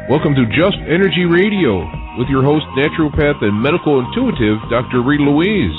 Welcome to Just Energy Radio with your host, naturopath and medical intuitive, Dr. Rita Louise.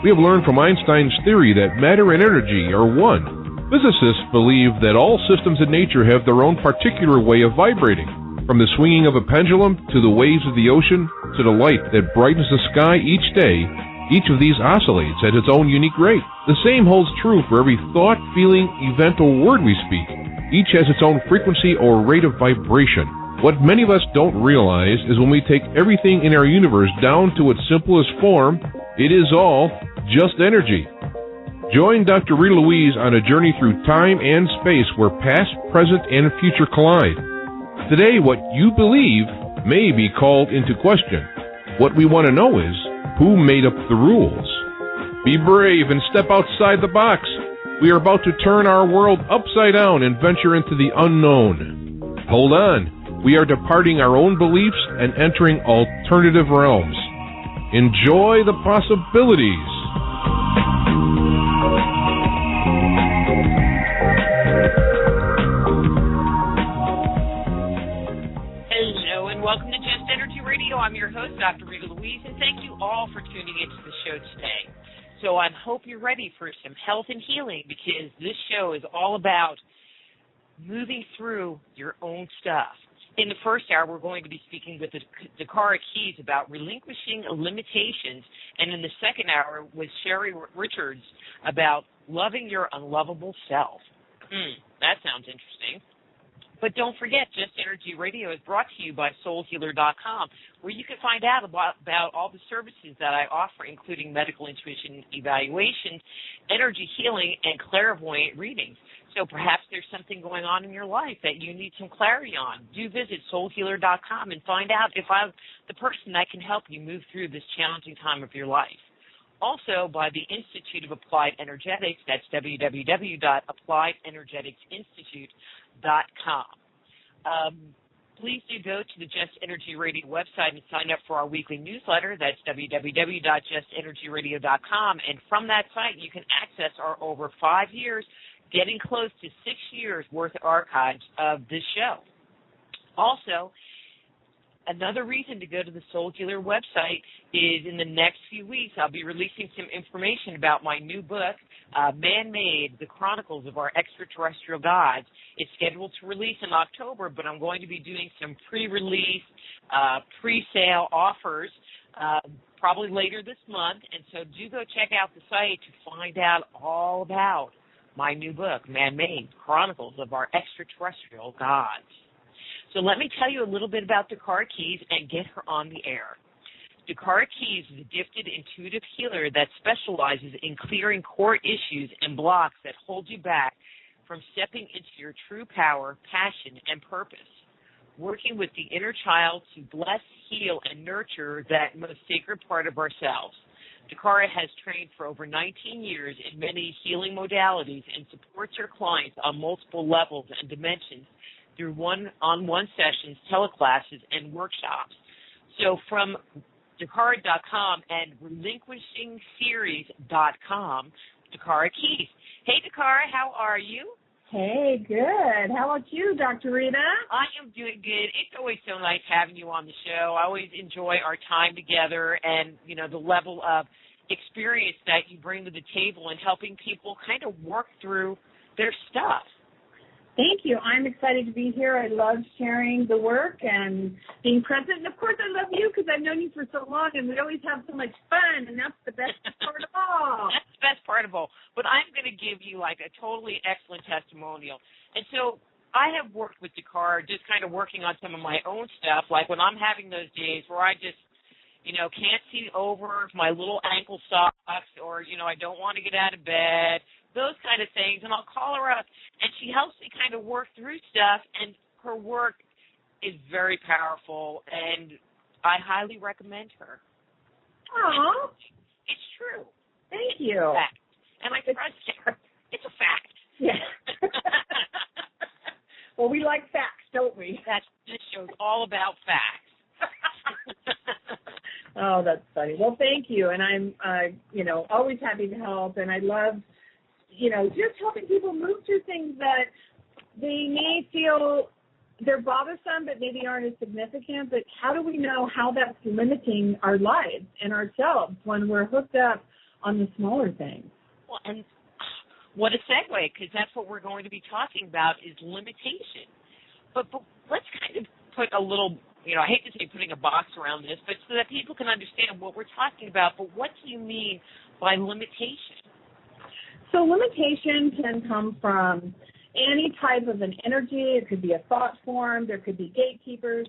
We have learned from Einstein's theory that matter and energy are one. Physicists believe that all systems in nature have their own particular way of vibrating. From the swinging of a pendulum to the waves of the ocean to the light that brightens the sky each day, each of these oscillates at its own unique rate. The same holds true for every thought, feeling, event, or word we speak. Each has its own frequency or rate of vibration. What many of us don't realize is when we take everything in our universe down to its simplest form, it is all just energy. Join Dr. Rita Louise on a journey through time and space where past, present, and future collide. Today, what you believe may be called into question. What we want to know is, who made up the rules? Be brave and step outside the box. We are about to turn our world upside down and venture into the unknown. Hold on. We are departing our own beliefs and entering alternative realms. Enjoy the possibilities. Hello and welcome to Just Energy Radio. I'm your host, Dr. Rita Louise, and thank you all for tuning into the show today. So I hope you're ready for some health and healing, because this show is all about moving through your own stuff. In the first hour, we're going to be speaking with DaKara Kies about relinquishing limitations, and in the second hour with Sherry Richards about loving your unlovable self. That sounds interesting. But don't forget, Just Energy Radio is brought to you by SoulHealer.com, where you can find out about all the services that I offer, including medical intuition evaluations, energy healing, and clairvoyant readings. So perhaps there's something going on in your life that you need some clarity on. Do visit SoulHealer.com and find out if I'm the person that can help you move through this challenging time of your life. Also, by the Institute of Applied Energetics, that's www.appliedenergeticsinstitute.com. Please do go to the Just Energy Radio website and sign up for our weekly newsletter. That's www.justenergyradio.com. And from that site, you can access our over 5 years, getting close to 6 years worth of archives of this show. Also, another reason to go to the Soul Healer website is in the next few weeks, I'll be releasing some information about my new book, Man-Made, The Chronicles of Our Extraterrestrial Gods. It's scheduled to release in October, but I'm going to be doing some pre-release, pre-sale offers probably later this month. And so do go check out the site to find out all about my new book, Man-Made, Chronicles of Our Extraterrestrial Gods. So let me tell you a little bit about DaKara Kies and get her on the air. DaKara Kies is a gifted intuitive healer that specializes in clearing core issues and blocks that hold you back from stepping into your true power, passion, and purpose. Working with the inner child to bless, heal, and nurture that most sacred part of ourselves. DaKara has trained for over 19 years in many healing modalities and supports her clients on multiple levels and dimensions through one-on-one sessions, teleclasses, and workshops. So from DaKara.com and RelinquishingSeries.com, DaKara Kies. Hey, DaKara, how are you? Hey, good. How about you, Dr. Rita? I am doing good. It's always so nice having you on the show. I always enjoy our time together and, you know, the level of experience that you bring to the table and helping people kind of work through their stuff. Thank you. I'm excited to be here. I love sharing the work and being present. And, of course, I love you because I've known you for so long, and we always have so much fun, and that's the best part of all. That's the best part of all. But I'm going to give you, like, a totally excellent testimonial. And so I have worked with DaKara just kind of working on some of my own stuff, like when I'm having those days where I just, you know, can't see over my little ankle socks or, you know, I don't want to get out of bed, those kind of things, and I'll call her up, and she helps me kind of work through stuff, and her work is very powerful, and I highly recommend her. Oh, it's true. Thank it's you. A fact. And I trust her. It's a fact. Yeah. Well, we like facts, don't we? This show's all about facts. Oh, that's funny. Well, thank you. And I'm, always happy to help. And I love, just helping people move through things that they may feel they're bothersome, but maybe aren't as significant. But how do we know how that's limiting our lives and ourselves when we're hooked up on the smaller things? Well, and what a segue, because that's what we're going to be talking about is limitation. But let's kind of put a little, I hate to say putting a box around this, but so that people can understand what we're talking about. But what do you mean by limitation? So limitation can come from any type of an energy. It could be a thought form. There could be gatekeepers.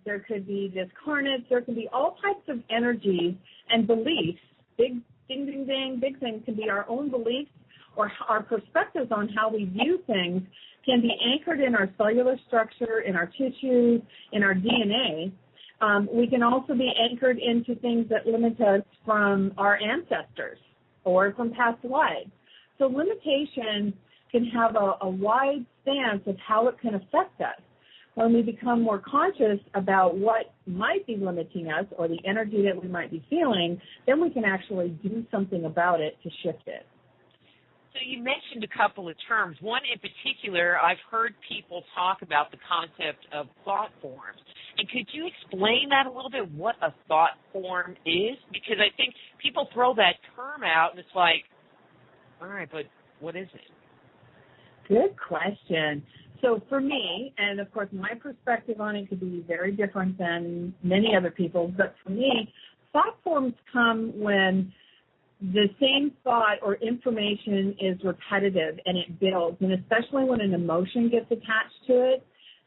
There could be discarnates. There can be all types of energies and beliefs. Big ding, ding, ding, big things can be our own beliefs or our perspectives on how we view things can be anchored in our cellular structure, in our tissues, in our DNA. We can also be anchored into things that limit us from our ancestors or from past lives. So limitation can have a wide stance of how it can affect us. When we become more conscious about what might be limiting us or the energy that we might be feeling, then we can actually do something about it to shift it. So you mentioned a couple of terms. One in particular, I've heard people talk about the concept of thought forms. And could you explain that a little bit, what a thought form is? Because I think people throw that term out, and it's like, all right, but what is it? Good question. So for me, and of course my perspective on it could be very different than many other people's, but for me, thought forms come when the same thought or information is repetitive and it builds, and especially when an emotion gets attached to it.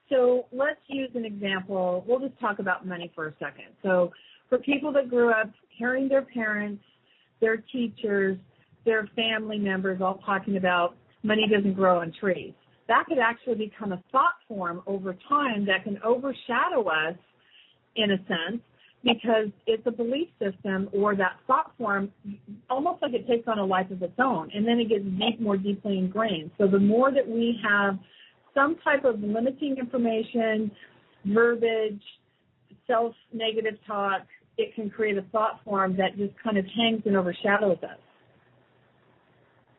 So let's use an example. We'll just talk about money for a second. So for people that grew up hearing their parents, their teachers, their family members all talking about money doesn't grow on trees, that could actually become a thought form over time that can overshadow us in a sense, because it's a belief system or that thought form, almost like it takes on a life of its own, and then it gets more deeply ingrained. So the more that we have some type of limiting information, verbiage, self-negative talk, it can create a thought form that just kind of hangs and overshadows us.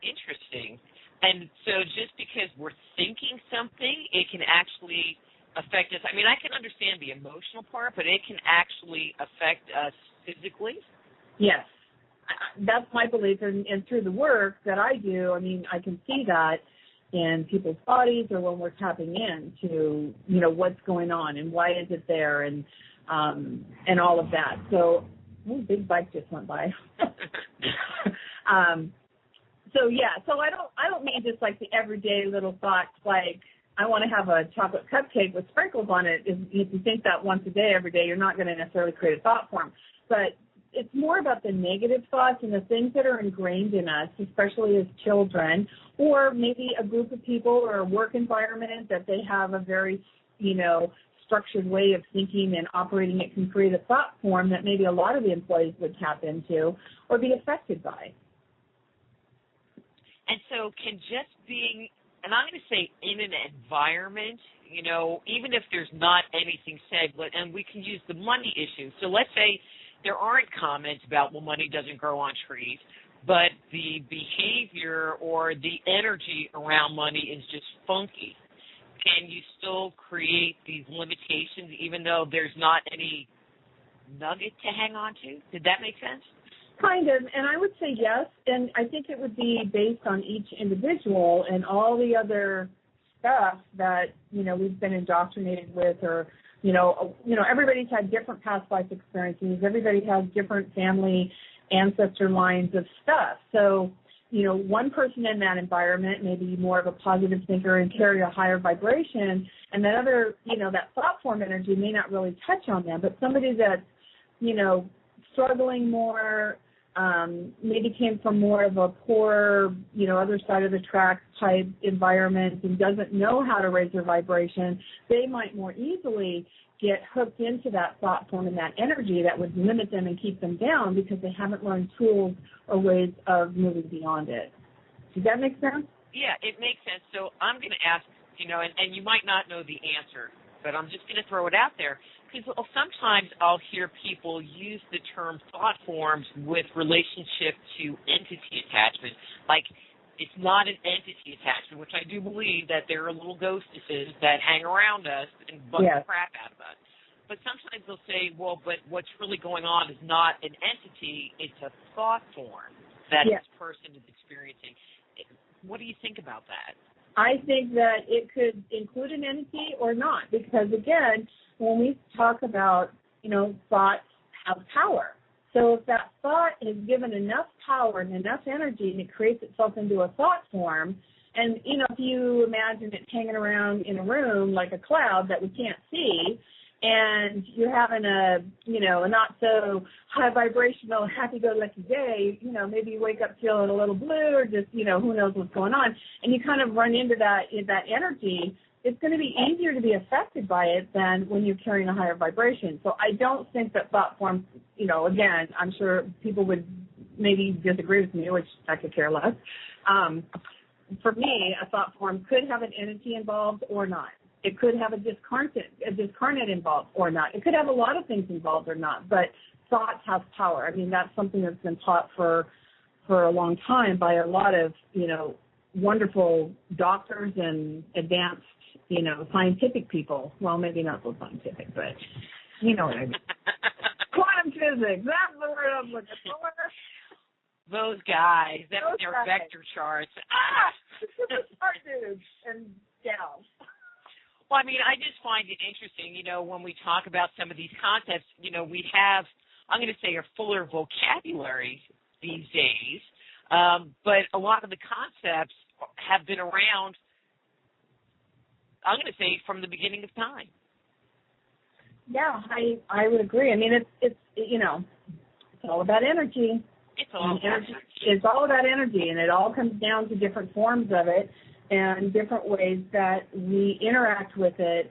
Interesting. And so just because we're thinking something, it can actually affect us. I mean, I can understand the emotional part, but it can actually affect us physically? Yes. That's my belief, and through the work that I do, I mean, I can see that in people's bodies or when we're tapping into, what's going on and why is it there and all of that. So, big bike just went by. So I don't mean just like the everyday little thoughts like I want to have a chocolate cupcake with sprinkles on it. If you think that once a day, every day, you're not going to necessarily create a thought form. But it's more about the negative thoughts and the things that are ingrained in us, especially as children, or maybe a group of people or a work environment that they have a very, structured way of thinking and operating. It can create a thought form that maybe a lot of the employees would tap into or be affected by. And so can just being, and I'm going to say in an environment, even if there's not anything said, and we can use the money issue. So let's say there aren't comments about, well, money doesn't grow on trees, but the behavior or the energy around money is just funky. Can you still create these limitations even though there's not any nugget to hang on to? Did that make sense? Kind of, and I would say yes, and I think it would be based on each individual and all the other stuff that, we've been indoctrinated with or, everybody's had different past life experiences. Everybody has different family ancestor lines of stuff. So, one person in that environment may be more of a positive thinker and carry a higher vibration, and that other, that thought form energy may not really touch on them, but somebody that's, struggling more, maybe came from more of a poor, other side of the tracks type environment and doesn't know how to raise their vibration, they might more easily get hooked into that thought form and that energy that would limit them and keep them down because they haven't learned tools or ways of moving beyond it. Does that make sense? Yeah, it makes sense. So I'm going to ask, and you might not know the answer, but I'm just going to throw it out there because sometimes I'll hear people use the term thought forms with relationship to entity attachment, like it's not an entity attachment, which I do believe that there are little ghostesses that hang around us and bug the crap out of us. But sometimes they'll say, well, but what's really going on is not an entity, it's a thought form that this person is experiencing. What do you think about that? I think that it could include an entity or not, because, again, when we talk about, thoughts have power. So if that thought is given enough power and enough energy and it creates itself into a thought form, and, if you imagine it hanging around in a room like a cloud that we can't see, and you're having a not so high vibrational, happy-go-lucky day, maybe you wake up feeling a little blue or just, who knows what's going on, and you kind of run into that energy, it's going to be easier to be affected by it than when you're carrying a higher vibration. So I don't think that thought forms, again, I'm sure people would maybe disagree with me, which I could care less. For me, a thought form could have an entity involved or not. It could have a discarnate involved or not. It could have a lot of things involved or not, but thoughts have power. I mean, that's something that's been taught for a long time by a lot of, wonderful doctors and advanced, scientific people. Well, maybe not so scientific, but you know what I mean. Quantum physics, that's the word I'm looking for. Those guys, that's their vector charts. Smart dudes and gals. Well, I mean, I just find it interesting, when we talk about some of these concepts, we have, I'm going to say, a fuller vocabulary these days, but a lot of the concepts have been around, I'm going to say, from the beginning of time. Yeah, I would agree. I mean, it's all about energy. It's all about energy. It's all about energy, and it all comes down to different forms of it and different ways that we interact with it,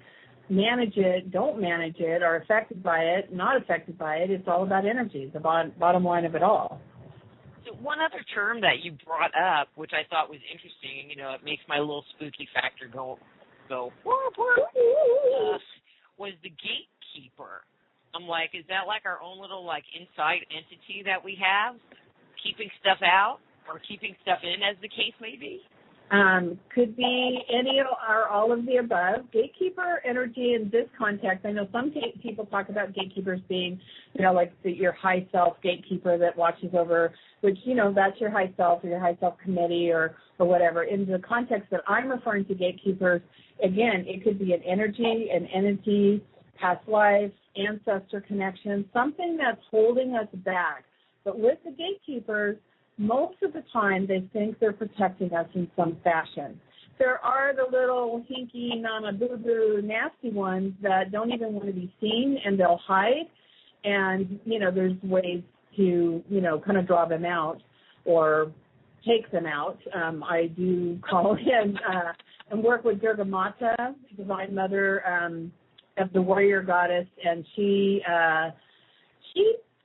manage it, don't manage it, are affected by it, not affected by it. It's all about energy, the bottom line of it all. So one other term that you brought up, which I thought was interesting, it makes my little spooky factor go, was the gatekeeper. I'm like, is that like our own little inside entity that we have, keeping stuff out or keeping stuff in, as the case may be? Could be any or all of the above. Gatekeeper energy in this context, I know some people talk about gatekeepers being, your high self gatekeeper that watches over, which, that's your high self or your high self committee or whatever. In the context that I'm referring to gatekeepers, again, it could be an energy, an entity, past life, ancestor connection, something that's holding us back. But with the gatekeepers, most of the time they think they're protecting us in some fashion. There are the little hinky, mama-boo-boo, nasty ones that don't even want to be seen, and they'll hide. And, there's ways to, kind of draw them out or take them out. I do call in and work with Durga Mata, Divine Mother of the warrior goddess, and she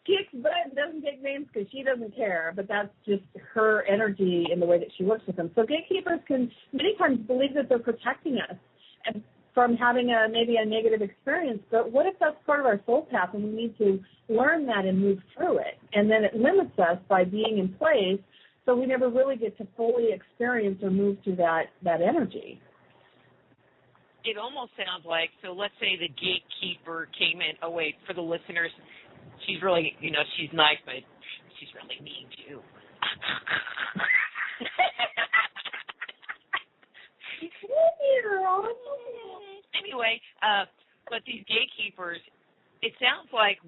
kicks butt and doesn't take names because she doesn't care, but that's just her energy in the way that she works with them. So gatekeepers can many times believe that they're protecting us and from having maybe a negative experience, but what if that's part of our soul path and we need to learn that and move through it? And then it limits us by being in place, so we never really get to fully experience or move through that energy. It almost sounds like, so let's say the gatekeeper came in. Oh, wait, for the listeners, she's really, she's nice, but she's really mean, too. Anyway, but these gatekeepers, it sounds like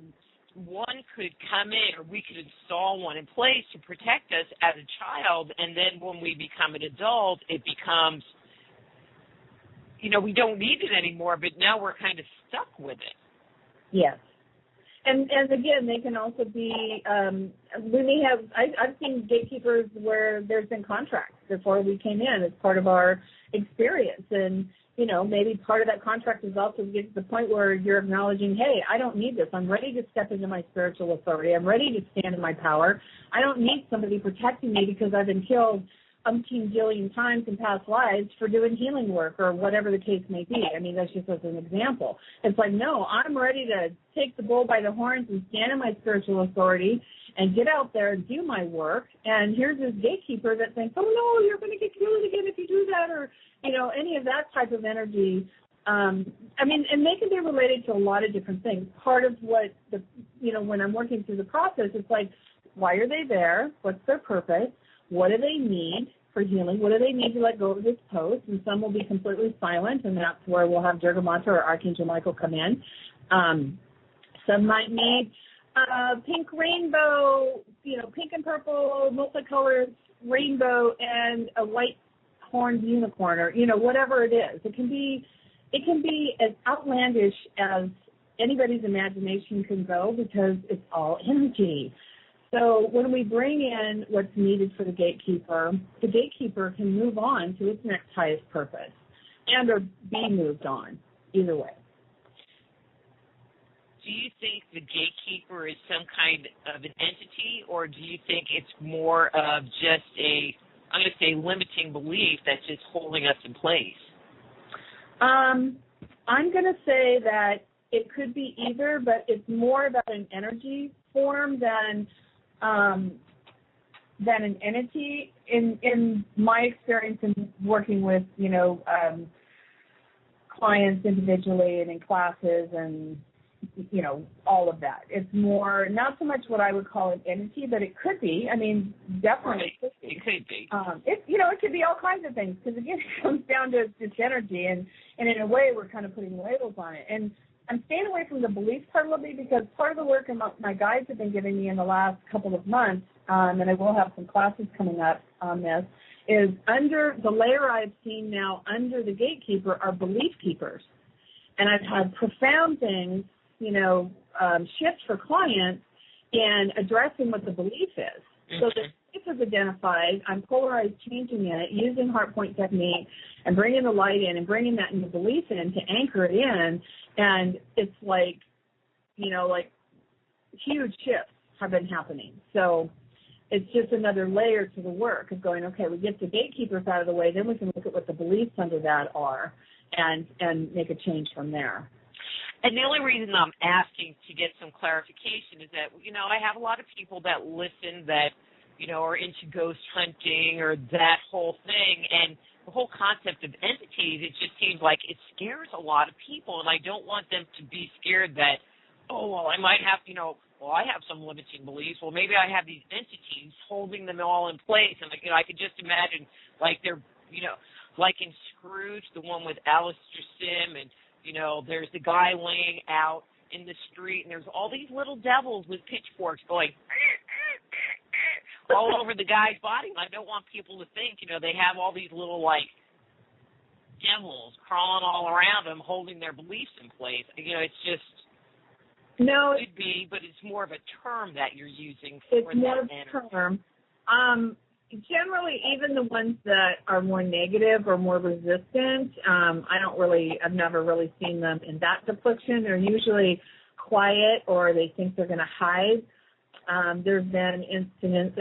one could come in, or we could install one in place to protect us as a child, and then when we become an adult, it becomes, we don't need it anymore, but now we're kind of stuck with it. Yes. And again, they can also be, we may have, I've seen gatekeepers where there's been contracts before we came in as part of our experience. And, maybe part of that contract is also to get to the point where you're acknowledging, hey, I don't need this. I'm ready to step into my spiritual authority. I'm ready to stand in my power. I don't need somebody protecting me because I've been killed umpteen jillion times in past lives for doing healing work or whatever the case may be. I mean, that's just as an example. It's like, no, I'm ready to take the bull by the horns and stand in my spiritual authority and get out there and do my work. And here's this gatekeeper that thinks, oh, no, you're going to get killed again if you do that, or, you know, any of that type of energy. I mean, and they can be related to a lot of different things. Part of what, when I'm working through the process, it's like, why are they there? What's their purpose? What do they need for healing? What do they need to let go of this post? And some will be completely silent, and that's where we'll have Jurgamanta or Archangel Michael come in. Some might need pink rainbow, pink and purple, multicolored rainbow, and a white horned unicorn, or, whatever it is. It can be as outlandish as anybody's imagination can go, because it's all energy. So when we bring in what's needed for the gatekeeper can move on to its next highest purpose and or be moved on, either way. Do you think the gatekeeper is some kind of an entity, or do you think it's more of just I'm going to say, limiting belief that's just holding us in place? I'm going to say that it could be either, but it's more about an energy form than an entity. In my experience in working with, clients individually and in classes and, all of that. It's more, not so much what I would call an entity, but it could be. I mean, definitely right. It could be. It could be all kinds of things, because, again, it comes down to its energy, and in a way we're kind of putting labels on it. And I'm staying away from the belief part a little bit, because part of the work my guides have been giving me in the last couple of months, and I will have some classes coming up on this, is under the layer I've seen now under the gatekeeper are belief keepers. And I've had profound things, shift for clients in addressing what the belief is. Mm-hmm. So the belief is identified, I'm polarized changing it, using Hardpoint technique, and bringing the light in and bringing that new belief in to anchor it in. And it's like huge shifts have been happening. So it's just another layer to the work of going, okay, we get the gatekeepers out of the way, then we can look at what the beliefs under that are and make a change from there. And the only reason I'm asking to get some clarification is that, I have a lot of people that listen that, are into ghost hunting or that whole thing. And the whole concept of entities, it just seems like it scares a lot of people. And I don't want them to be scared that, I might have, I have some limiting beliefs. Well, maybe I have these entities holding them all in place. And, I could just imagine, like they're, like in Scrooge, the one with Alistair Sim, and, there's the guy laying out in the street, and there's all these little devils with pitchforks going all over the guy's body. And I don't want people to think, they have all these little, devils crawling all around them, holding their beliefs in place. It's just, no, it could be, but it's more of a term that you're using for that more energy. It's more of a term. Generally, even the ones that are more negative or more resistant, I've never really seen them in that depiction. They're usually quiet, or they think they're going to hide. There's been incidents.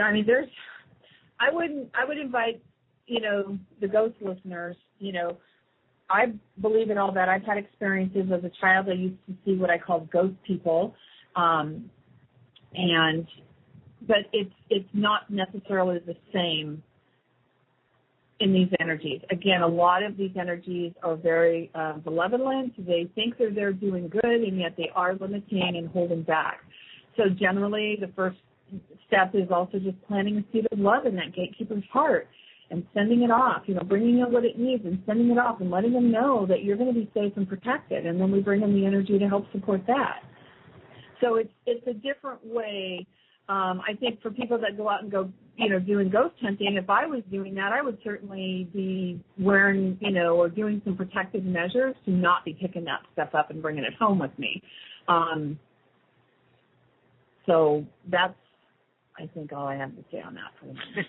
I would invite, the ghost listeners, I believe in all that. I've had experiences as a child. I used to see what I called ghost people, but it's not necessarily the same in these energies. Again, a lot of these energies are very benevolent. They think they're there doing good, and yet they are limiting and holding back. So generally, the first step is also just planting a seed of love in that gatekeeper's heart and sending it off, bringing in what it needs and sending it off and letting them know that you're going to be safe and protected. And then we bring in the energy to help support that. So it's a different way. I think for people that go out and go, doing ghost hunting, if I was doing that, I would certainly be wearing, or doing some protective measures to not be picking that stuff up and bringing it home with me. So that's, I think, all I have to say on that for the moment.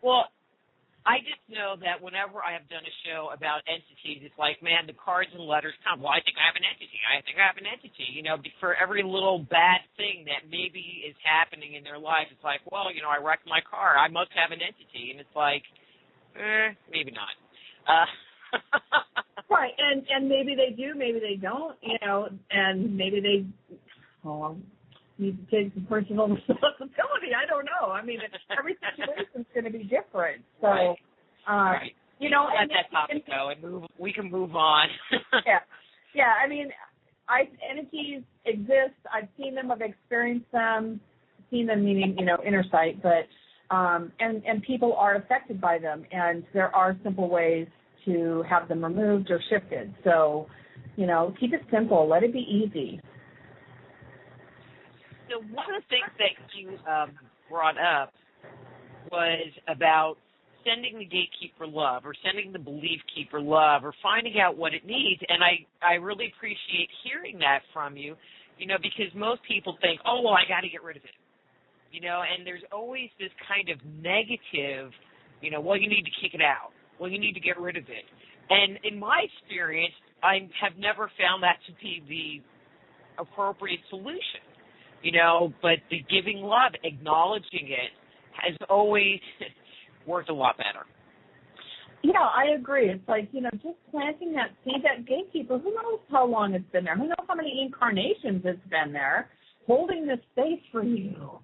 Well, I just know that whenever I have done a show about entities, it's like, man, the cards and letters come, well, I think I have an entity. I think I have an entity. You know, for every little bad thing that maybe is happening in their life, it's like, well, you know, I wrecked my car. I must have an entity. And it's like, maybe not. Right, and maybe they do, maybe they don't, you know, and maybe they need to take some personal responsibility. I don't know. I mean, every situation's going to be different. So, right. You know, let that topic go and we can move on. Yeah. I mean, entities exist. I've seen them. I've experienced them. Seen them meaning, you know, inner sight, but and people are affected by them, and there are simple ways to have them removed or shifted. So, you know, keep it simple. Let it be easy. So one of the things that you brought up was about sending the gatekeeper love or sending the belief keeper love or finding out what it needs. And I really appreciate hearing that from you, you know, because most people think, oh, well, I got to get rid of it. You know, and there's always this kind of negative, you know, well, you need to kick it out. Well, you need to get rid of it. And in my experience, I have never found that to be the appropriate solution, you know, but the giving love, acknowledging it, has always worked a lot better. Yeah, I agree. It's like, you know, just planting that seed, that gatekeeper, who knows how long it's been there? Who knows how many incarnations it's been there, holding this space for you.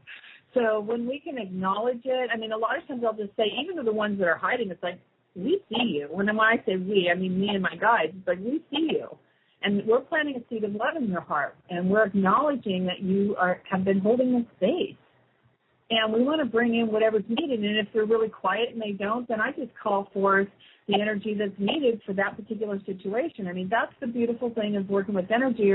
So when we can acknowledge it, I mean, a lot of times I'll just say, even to the ones that are hiding, it's like, we see you. When I say we, I mean me and my guides. It's like, we see you. And we're planting a seed of love in your heart. And we're acknowledging that you have been holding this space. And we want to bring in whatever's needed. And if they're really quiet and they don't, then I just call forth the energy that's needed for that particular situation. I mean, that's the beautiful thing of working with energy,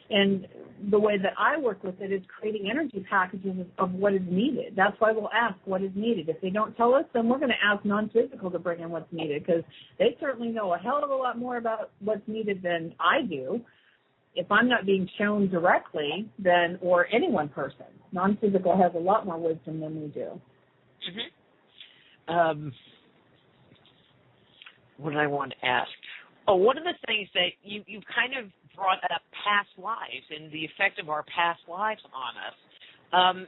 and the way that I work with it is creating energy packages of what is needed. That's why we'll ask what is needed. If they don't tell us, then we're going to ask non-physical to bring in what's needed, because they certainly know a hell of a lot more about what's needed than I do. If I'm not being shown directly, then, or any one person, non-physical has a lot more wisdom than we do. Mm-hmm. What did I want to ask? Oh, one of the things that you kind of brought up past lives and the effect of our past lives on us.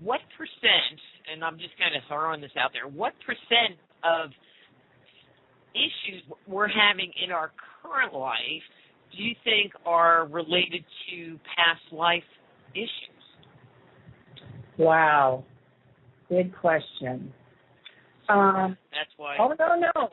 What percent, and I'm just kind of throwing this out there, what percent of issues we're having in our current life do you think are related to past life issues? Wow. Good question. That's why. Oh, no.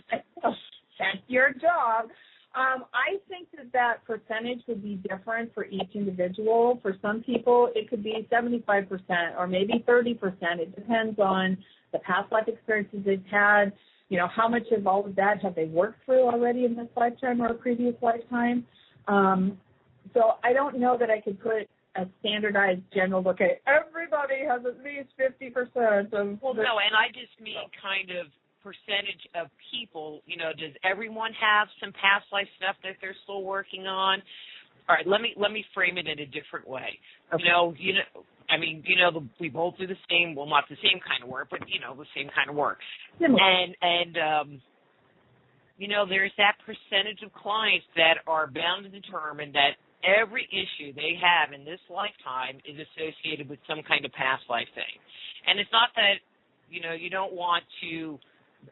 That's your job. I think that percentage would be different for each individual. For some people, it could be 75% or maybe 30%. It depends on the past life experiences they've had. You know, how much of all of that have they worked through already in this lifetime or a previous lifetime? So I don't know that I could put a standardized general look at everybody has at least 50% of. Well, no, and I just mean kind of percentage of people. You know, does everyone have some past life stuff that they're still working on? All right, let me frame it in a different way. Okay. We both do the same, well, not the same kind of work, but the same kind of work. And there's that percentage of clients that are bound to determine that every issue they have in this lifetime is associated with some kind of past life thing. And it's not that, you don't want to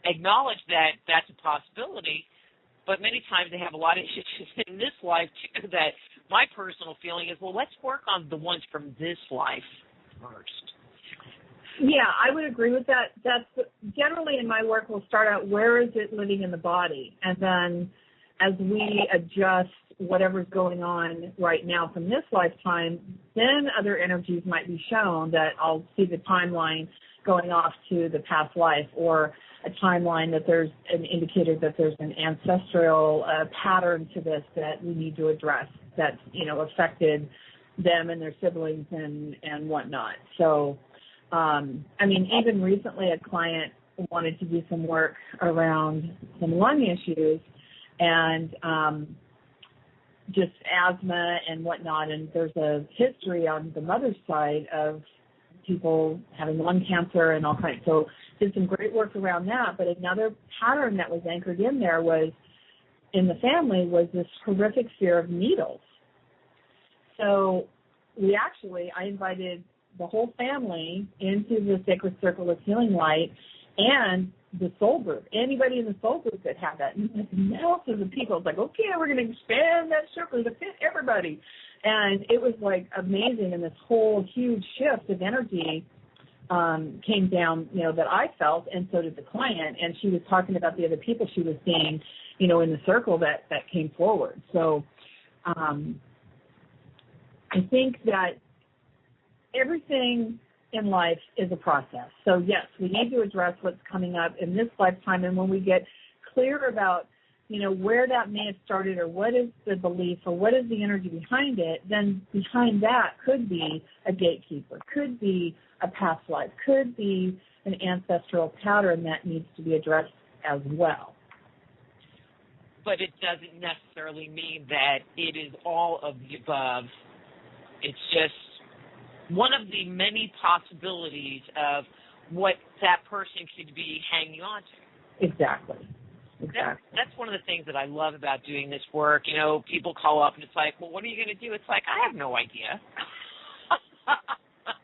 acknowledge that that's a possibility, but many times they have a lot of issues in this life, too, that my personal feeling is, well, let's work on the ones from this life first. Yeah, I would agree with that. That's generally in my work, we'll start out, where is it living in the body? And then as we adjust whatever's going on right now from this lifetime, then other energies might be shown that I'll see the timeline going off to the past life, or a timeline that there's an indicator that there's an ancestral pattern to this that we need to address that's, affected them and their siblings and whatnot. So, even recently a client wanted to do some work around some lung issues and just asthma and whatnot, and there's a history on the mother's side of people having lung cancer and all kinds. So did some great work around that. But another pattern that was anchored in there was, in the family, was this horrific fear of needles. So I invited the whole family into the Sacred Circle of Healing Light and the soul group. Anybody in the soul group that had that. And thousands of people. It's like, okay, we're going to expand that circle to fit everybody. And it was like amazing. And this whole huge shift of energy came down, that I felt, and so did the client. And she was talking about the other people she was seeing, in the circle that came forward. So I think that everything in life is a process. So, yes, we need to address what's coming up in this lifetime. And when we get clear about, where that may have started, or what is the belief, or what is the energy behind it, then behind that could be a gatekeeper, could be a past life, could be an ancestral pattern that needs to be addressed as well. But it doesn't necessarily mean that it is all of the above. It's just one of the many possibilities of what that person could be hanging on to. Exactly. That's one of the things that I love about doing this work. People call up and it's like, well, what are you going to do? It's like, I have no idea.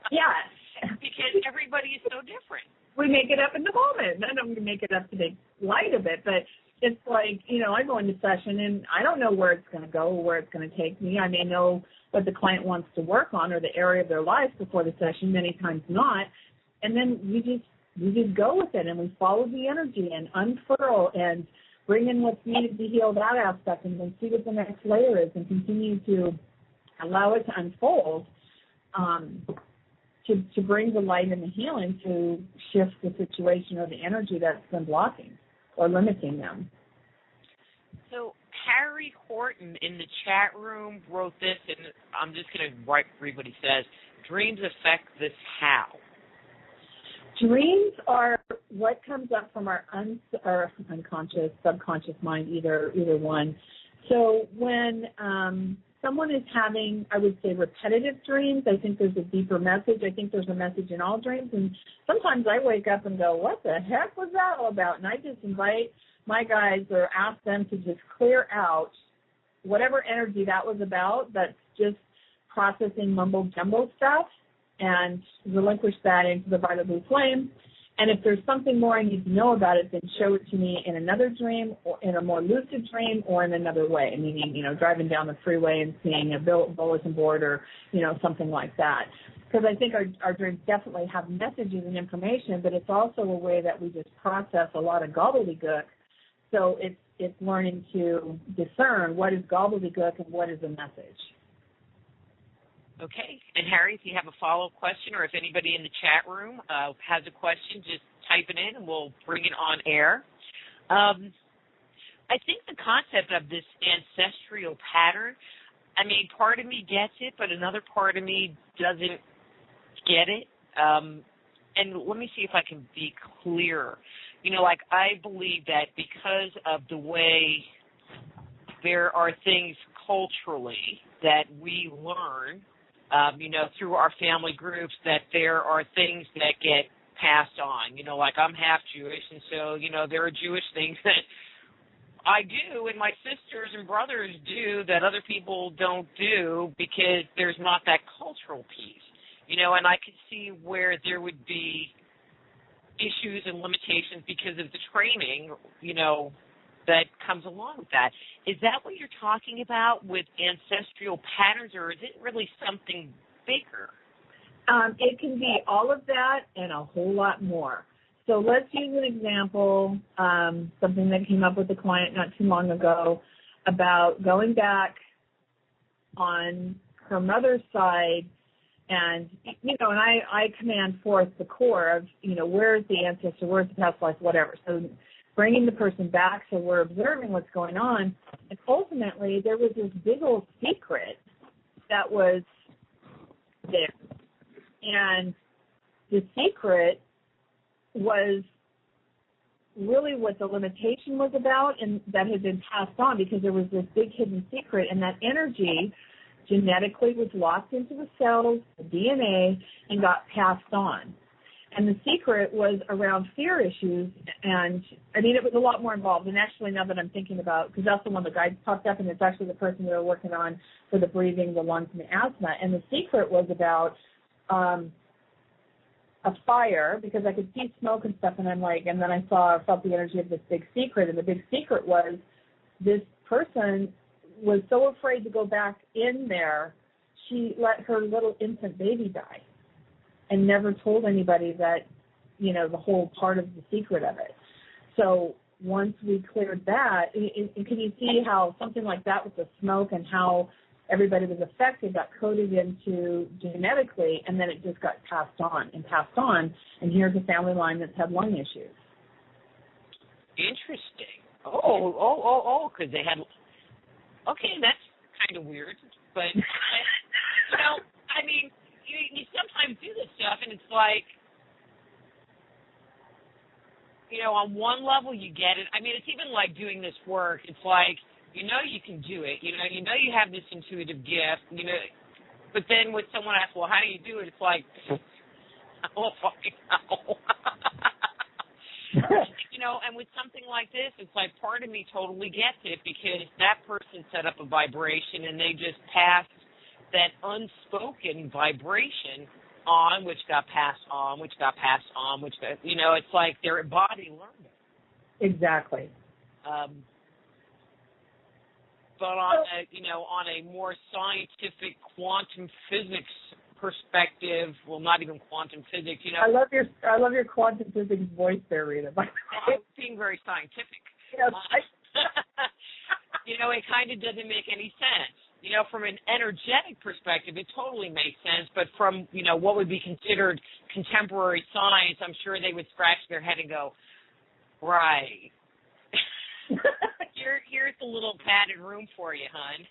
Yeah. Because everybody is so different. We make it up in the moment. I don't make it up to make light of it, but it's like, I go into session and I don't know where it's going to go or where it's going to take me. I may know what the client wants to work on or the area of their life before the session, many times not. And then we just go with it and we follow the energy and unfurl and bring in what's needed to heal that aspect and then see what the next layer is and continue to allow it to unfold to bring the light and the healing to shift the situation or the energy that's been blocking or limiting them. So Harry Horton in the chat room wrote this, and I'm just going to read what he says. Dreams affect this how? Dreams are what comes up from our unconscious, subconscious mind, either one. So when someone is having, I would say, repetitive dreams, I think there's a deeper message. I think there's a message in all dreams. And sometimes I wake up and go, what the heck was that all about? And I just invite my guys or ask them to just clear out whatever energy that was about that's just processing mumbo-jumbo stuff and relinquish that into the vital blue flame. And if there's something more I need to know about it, then show it to me in another dream or in a more lucid dream or in another way, meaning, driving down the freeway and seeing a bulletin board or, something like that. Because I think our dreams definitely have messages and information, but it's also a way that we just process a lot of gobbledygook. So it's learning to discern what is gobbledygook and what is a message. Okay. And, Harry, if you have a follow-up question or if anybody in the chat room has a question, just type it in and we'll bring it on air. I think the concept of this ancestral pattern, part of me gets it, but another part of me doesn't get it. And let me see if I can be clearer. I believe that because of the way there are things culturally that we learn, through our family groups, that there are things that get passed on. I'm half Jewish, and so, there are Jewish things that I do and my sisters and brothers do that other people don't do because there's not that cultural piece. And I could see where there would be issues and limitations because of the training, that comes along with that. Is that what you're talking about with ancestral patterns, or is it really something bigger? It can be all of that and a whole lot more. So let's use an example, something that came up with a client not too long ago about going back on her mother's side. And, and I command forth the core of, where's the ancestor, where's the past life, whatever. So bringing the person back so we're observing what's going on. And ultimately, there was this big old secret that was there. And the secret was really what the limitation was about and that had been passed on because there was this big hidden secret. And that energy genetically was locked into the cells, the DNA, and got passed on. And the secret was around fear issues, and I mean, it was a lot more involved. And actually, now that I'm thinking about, because that's the one the guy popped up, and it's actually the person we were working on for the breathing, the lungs, and the asthma. And the secret was about a fire, because I could see smoke and stuff, and I'm like, and then I felt the energy of this big secret, and the big secret was this person was so afraid to go back in there, she let her little infant baby die and never told anybody that, you know, the whole part of the secret of it. So once we cleared that, can you see how something like that with the smoke and how everybody was affected got coded into genetically, and then it just got passed on, and here's a family line that's had lung issues. Interesting. Because they had... Okay, that's kind of weird, but, you know, I mean, you sometimes do this stuff, and it's like, you know, on one level you get it. I mean, it's even like doing this work. It's like, you know you can do it. You know you have this intuitive gift, you know, but then when someone asks, well, how do you do it? It's like, I don't fucking know. You know, and with something like this, it's like part of me totally gets it, because that person set up a vibration and they just passed that unspoken vibration on, which got passed on, which got passed on, which got, you know, it's like their body learned it. Exactly. But on a more scientific quantum physics perspective, well, not even quantum physics, you know. I love your quantum physics voice there, Rita. I'm being very scientific. Yes. You know, it kind of doesn't make any sense. You know, from an energetic perspective, it totally makes sense. But from, you know, what would be considered contemporary science, I'm sure they would scratch their head and go, right. Here's a little padded room for you, hon.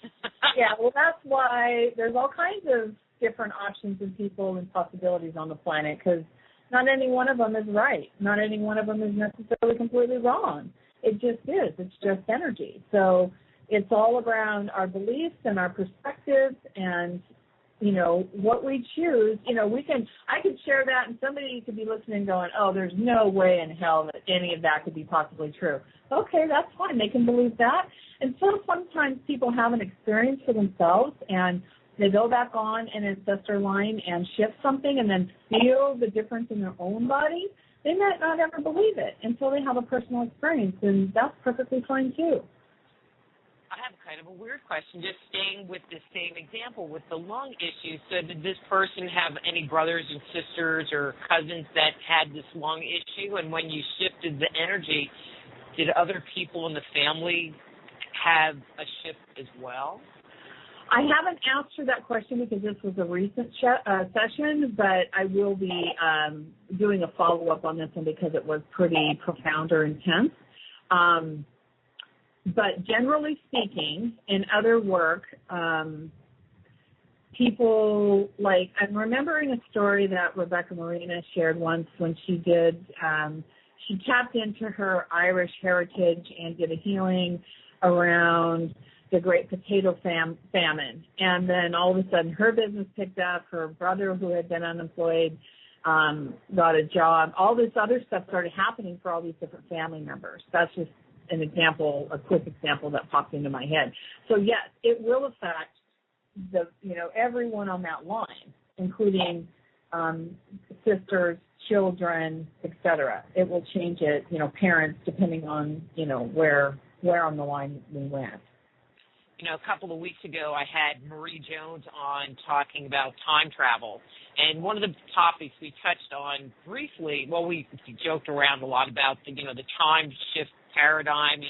Yeah, well, that's why there's all kinds of different options and people and possibilities on the planet, because not any one of them is right. Not any one of them is necessarily completely wrong. It just is. It's just energy. So it's all around our beliefs and our perspectives and, you know, what we choose. You know, I could share that and somebody could be listening going, oh, there's no way in hell that any of that could be possibly true. Okay, that's fine. They can believe that. And so sometimes people have an experience for themselves and they go back on an ancestor line and shift something and then feel the difference in their own body. They might not ever believe it until they have a personal experience, and that's perfectly fine too. I have kind of a weird question, just staying with the same example with the lung issue. So did this person have any brothers and sisters or cousins that had this lung issue? And when you shifted the energy, did other people in the family have a shift as well? I haven't asked her that question because this was a recent session, but I will be doing a follow-up on this one because it was pretty profound or intense. But generally speaking, in other work, people, like, I'm remembering a story that Rebecca Marina shared once when she did, she tapped into her Irish heritage and did a healing around the Great Potato Famine. And then all of a sudden her business picked up, her brother who had been unemployed got a job. All this other stuff started happening for all these different family members. That's just an example, a quick example that popped into my head. So yes, it will affect everyone on that line, including sisters, children, etc. It will change it, parents, depending on, where on the line we went. A couple of weeks ago, I had Marie Jones on talking about time travel. And one of the topics we touched on briefly, well, we joked around a lot about the time shift paradigm.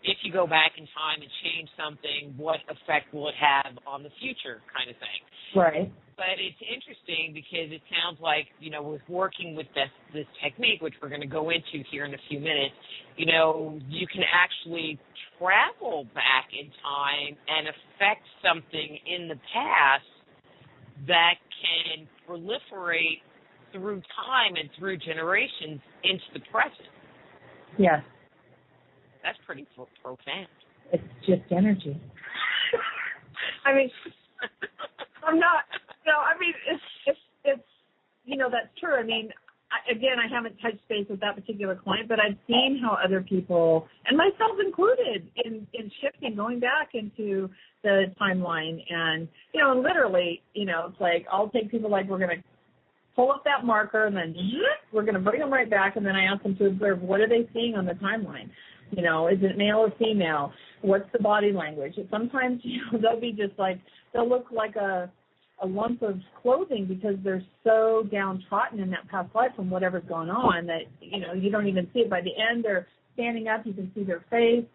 If you go back in time and change something, what effect will it have on the future kind of thing. Right. But it's interesting because it sounds like, with working with this technique, which we're going to go into here in a few minutes, you can actually travel back in time and affect something in the past that can proliferate through time and through generations into the present. Yes. That's pretty profound. It's just energy. I mean, I'm not. No, I mean, it's that's true. I mean, I haven't touched base with that particular client, but I've seen how other people, and myself included, in shifting, going back into the timeline, and literally, it's like I'll take people like we're going to pull up that marker, and then we're going to bring them right back, and then I ask them to observe what are they seeing on the timeline. Is it male or female? What's the body language? And sometimes they'll be just like they'll look like a lump of clothing because they're so downtrodden in that past life from whatever's going on that you don't even see it. By the end, they're standing up. You can see their face.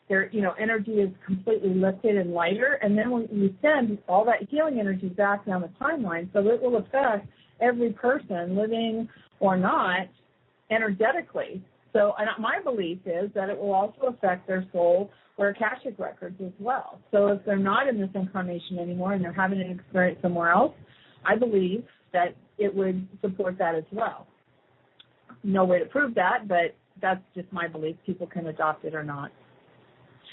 Their energy is completely lifted and lighter. And then when you send all that healing energy back down the timeline, so it will affect every person, living or not, energetically. So my belief is that it will also affect their soul or Akashic records as well. So if they're not in this incarnation anymore and they're having an experience somewhere else, I believe that it would support that as well. No way to prove that, but that's just my belief. People can adopt it or not.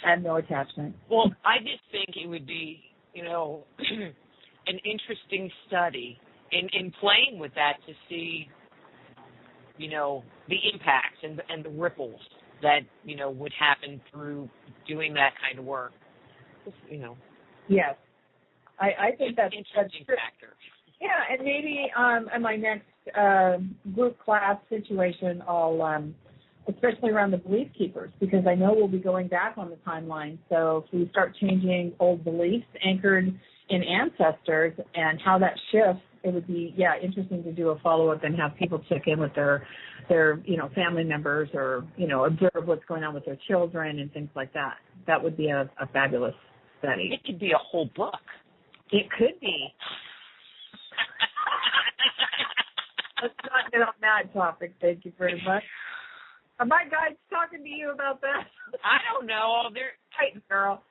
I have no attachment. Well, I just think it would be, an interesting study in playing with that to see, the impacts and the ripples that, would happen through doing that kind of work. Yes. I think that's an interesting factor. Yeah, and maybe in my next group class situation, I'll, especially around the belief keepers, because I know we'll be going back on the timeline. So if we start changing old beliefs anchored in ancestors and how that shifts, it would be, interesting to do a follow-up and have people check in with their family members or, observe what's going on with their children and things like that. That would be a fabulous study. It could be a whole book. It could be. Let's not get on that topic. Thank you very much. Are my guides talking to you about that? I don't know. They're tight, girl.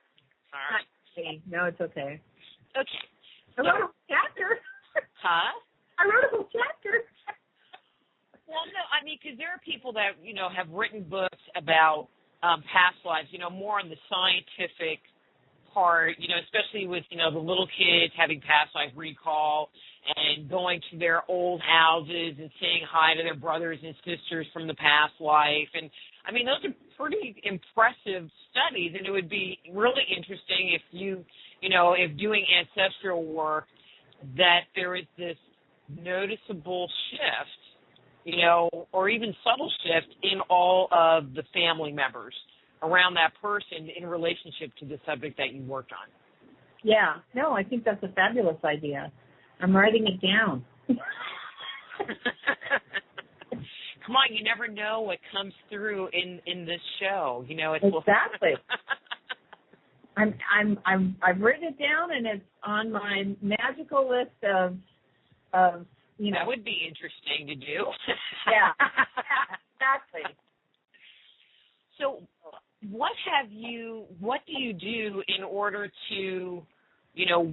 Sorry. No, it's okay. Okay. I wrote a whole chapter. Huh? I wrote a whole chapter. Well, no, I mean, because there are people that, have written books about past lives, more on the scientific part, especially with, the little kids having past life recall and going to their old houses and saying hi to their brothers and sisters from the past life. And, I mean, those are pretty impressive studies, and it would be really interesting if if doing ancestral work, that there is this noticeable shift, or even subtle shift in all of the family members around that person in relationship to the subject that you worked on. Yeah. No, I think that's a fabulous idea. I'm writing it down. Come on, you never know what comes through in this show. Exactly. I've written it down, and it's on my magical list of That would be interesting to do. Yeah, exactly. So what do you do in order to,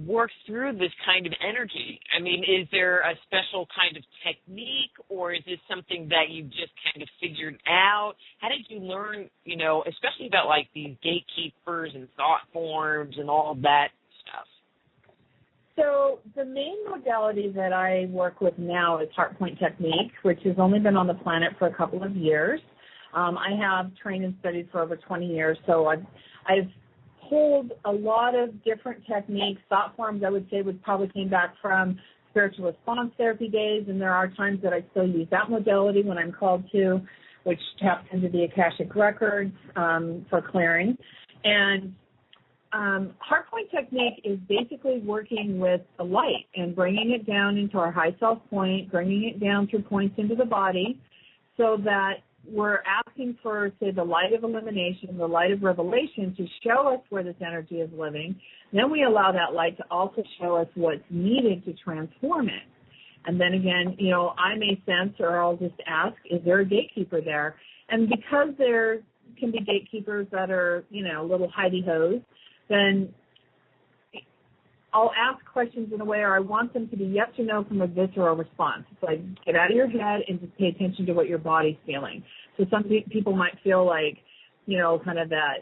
work through this kind of energy? I mean, is there a special kind of technique, or is this something that you just kind of figured out? How did you learn, especially about like these gatekeepers and thought forms and all of that stuff? So the main modality that I work with now is Hardpoint technique, which has only been on the planet for a couple of years. I have trained and studied for over 20 years, so I've pulled a lot of different techniques. Thought forms, I would say, probably came back from spiritual response therapy days, and there are times that I still use that modality when I'm called to, which taps into the Akashic records for clearing. And Hardpoint technique is basically working with the light and bringing it down into our high self point, bringing it down through points into the body, so that we're asking for, say, the light of illumination, the light of revelation to show us where this energy is living. Then we allow that light to also show us what's needed to transform it. And then again, I may sense, or I'll just ask, is there a gatekeeper there? And because there can be gatekeepers that are, little hidey-hos, then I'll ask questions in a way, or I want them to be yes or no from a visceral response. It's like, get out of your head and just pay attention to what your body's feeling. So some people might feel like, kind of that,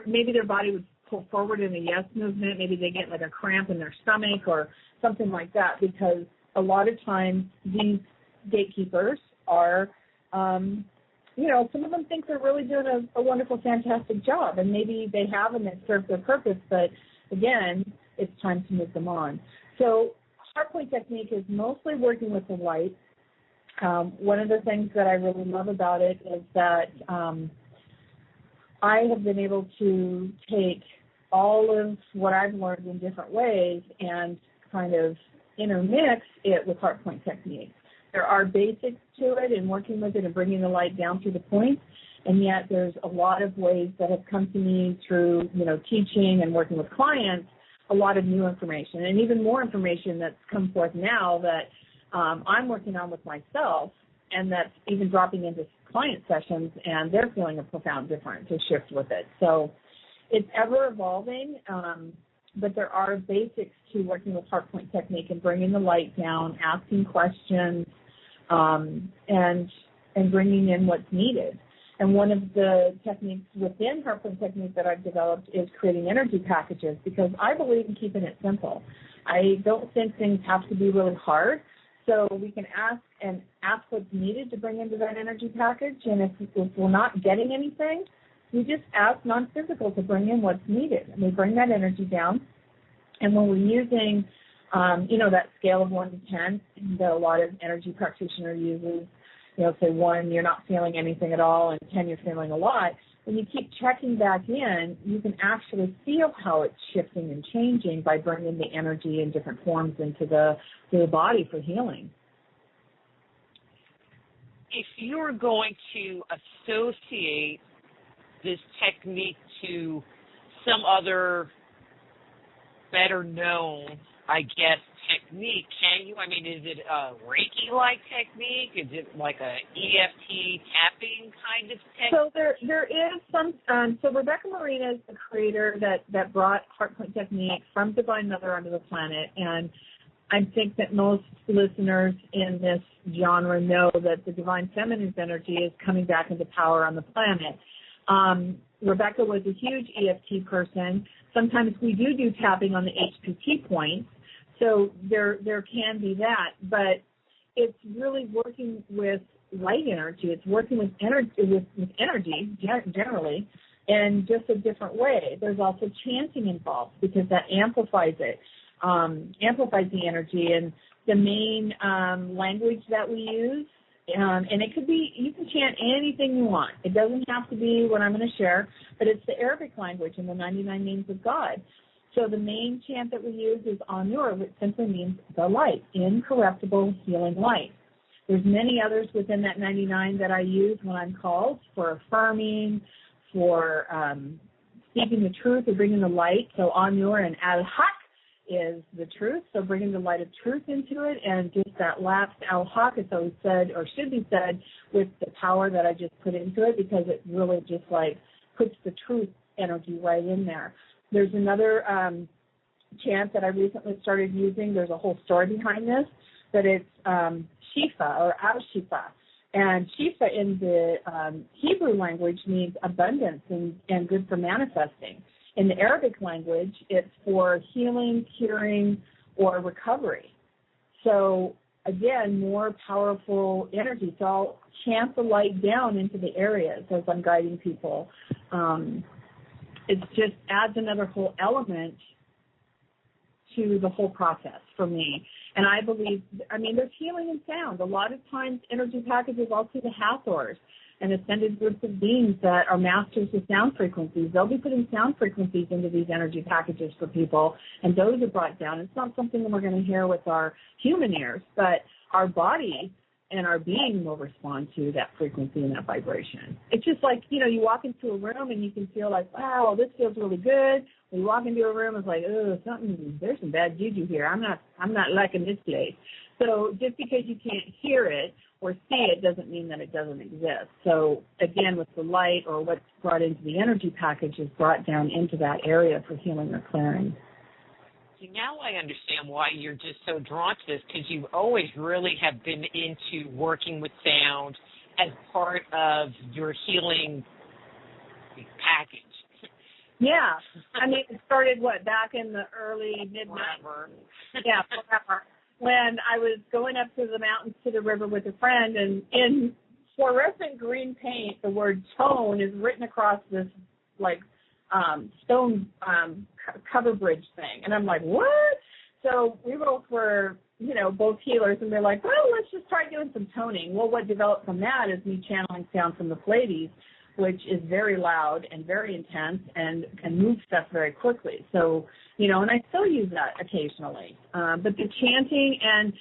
maybe their body would pull forward in a yes movement. Maybe they get like a cramp in their stomach or something like that, because a lot of times these gatekeepers are, some of them think they're really doing a wonderful, fantastic job, and maybe they have and it served their purpose, but again, it's time to move them on. So Hardpoint technique is mostly working with the light. One of the things that I really love about it is that I have been able to take all of what I've learned in different ways and kind of intermix it with Hardpoint technique. There are basics to it in working with it and bringing the light down through the points, and yet there's a lot of ways that have come to me through, teaching and working with clients, a lot of new information, and even more information that's come forth now that I'm working on with myself, and that's even dropping into client sessions, and they're feeling a profound difference, a shift with it. So it's ever evolving, but there are basics to working with Hardpoint technique and bringing the light down, asking questions, and bringing in what's needed. And one of the techniques within Hardpoint technique that I've developed is creating energy packages, because I believe in keeping it simple. I don't think things have to be really hard. So we can ask what's needed to bring into that energy package, and if we're not getting anything, we just ask non-physical to bring in what's needed, and we bring that energy down. And when we're using, that scale of 1 to 10 that a lot of energy practitioners uses, say 1, you're not feeling anything at all, and 10, you're feeling a lot. When you keep checking back in, you can actually feel how it's shifting and changing by bringing the energy in different forms into the body for healing. If you're going to associate this technique to some other better known, technique, can you? I mean, is it a Reiki-like technique? Is it like a EFT tapping kind of technique? So there is some. So Rebecca Marina is the creator that brought Hardpoint technique from Divine Mother onto the planet, and I think that most listeners in this genre know that the Divine Feminine's energy is coming back into power on the planet. Rebecca was a huge EFT person. Sometimes we do tapping on the HPT points, so there can be that, but it's really working with light energy. It's working with energy generally, in just a different way. There's also chanting involved, because that amplifies it, amplifies the energy. And the main language that we use, and it could be, you can chant anything you want. It doesn't have to be what I'm going to share, but it's the Arabic language and the 99 names of God. So the main chant that we use is An-Nur, which simply means the light, incorruptible, healing light. There's many others within that 99 that I use when I'm called, for affirming, for speaking the truth or bringing the light. So An-Nur and Al-Haq is the truth, so bringing the light of truth into it, and just that last Al-Haq is always said, or should be said, with the power that I just put into it, because it really just puts the truth energy right in there. There's another chant that I recently started using. There's a whole story behind this, but it's Shifa or Al-Shifa. And Shifa in the Hebrew language means abundance and good for manifesting. In the Arabic language, it's for healing, curing, or recovery. So, again, more powerful energy. So I'll chant the light down into the areas as I'm guiding people. It just adds another whole element to the whole process for me. And I believe, there's healing in sound. A lot of times energy packages, I'll see the Hathors and ascended groups of beings that are masters of sound frequencies. They'll be putting sound frequencies into these energy packages for people, and those are brought down. It's not something that we're going to hear with our human ears, but our body and our being will respond to that frequency and that vibration. It's just like, you walk into a room and you can feel like, wow, this feels really good. When you walk into a room, it's like, oh, there's some bad juju here. I'm not liking this place. So just because you can't hear it or see it doesn't mean that it doesn't exist. So again, with the light or what's brought into the energy package is brought down into that area for healing or clearing. See, now I understand why you're just so drawn to this, because you always really have been into working with sound as part of your healing package. Yeah. I mean, it started, back in the early, mid-90s? Yeah, forever. When I was going up to the mountains to the river with a friend, and in fluorescent green paint, the word tone is written across this, stone cover bridge thing. And I'm like, what? So we both were, both healers, and they're like, well, let's just try doing some toning. Well, what developed from that is me channeling sound from the Pleiades, which is very loud and very intense and can move stuff very quickly. So, and I still use that occasionally. But the chanting and,